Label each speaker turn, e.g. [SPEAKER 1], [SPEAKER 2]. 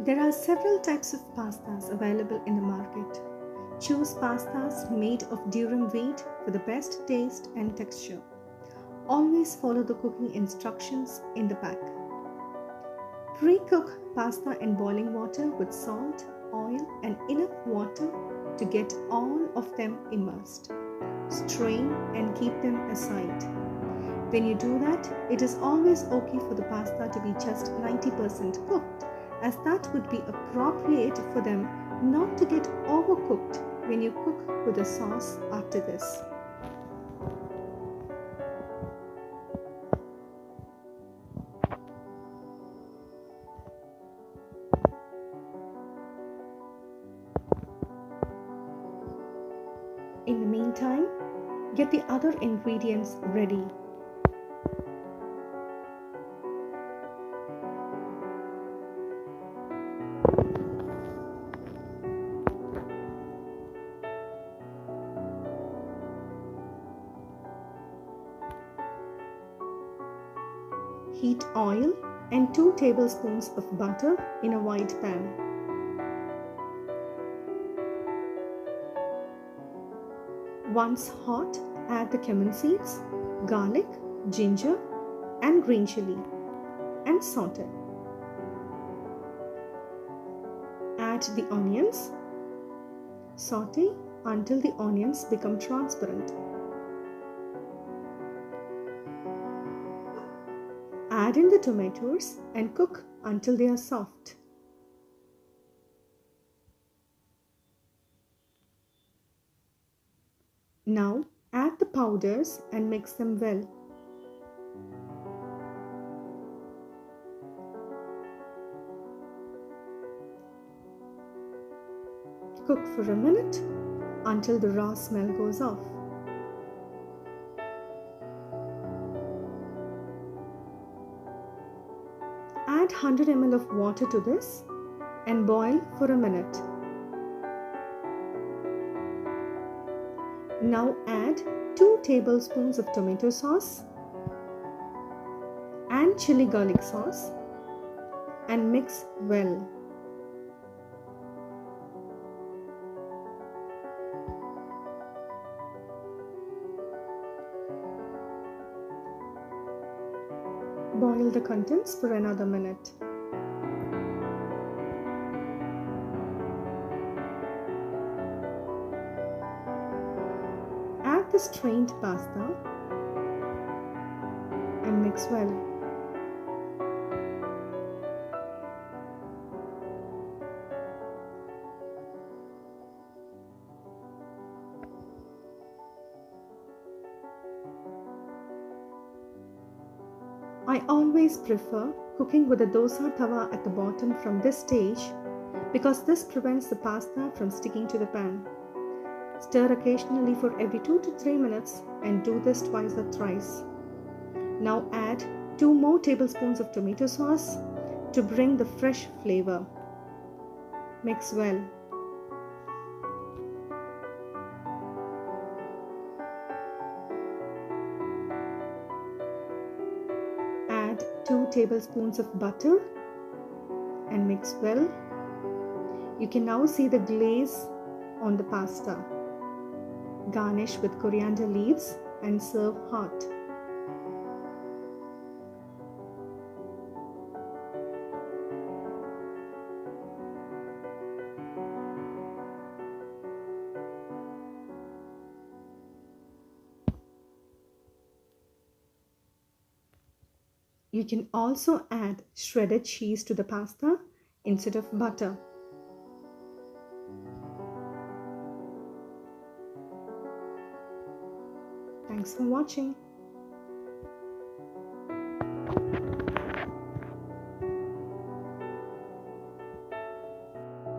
[SPEAKER 1] There are several types of pastas available in the market. Choose pastas made of durum wheat for the best taste and texture. Always follow the cooking instructions in the pack. Pre-cook pasta in boiling water with salt, oil and enough water to get all of them immersed. Strain and keep them aside. When you do that, it is always okay for the pasta to be just 90% cooked, as that would be appropriate for them not to get overcooked when you cook with the sauce after this. In the meantime, get the other ingredients ready. Heat oil and 2 tablespoons of butter in a wide pan. Once hot, add the cumin seeds, garlic, ginger and green chili and saute. Add the onions. Saute until the onions become transparent. Add in the tomatoes and cook until they are soft. Now add the powders and mix them well. Cook for a minute until the raw smell goes off. Add 100 ml of water to this and boil for a minute. Now add 2 tablespoons of tomato sauce and chili garlic sauce and mix well. Boil the contents for another minute. Add the strained pasta and mix well. I always prefer cooking with a dosa tawa at the bottom from this stage because this prevents the pasta from sticking to the pan. Stir occasionally for every 2 to 3 minutes and do this twice or thrice. Now add 2 more tablespoons of tomato sauce to bring the fresh flavor. Mix well. Add 2 tablespoons of butter and mix well. You can now see the glaze on the pasta. Garnish with coriander leaves and serve hot. You can also add shredded cheese to the pasta instead of butter. Thanks for watching.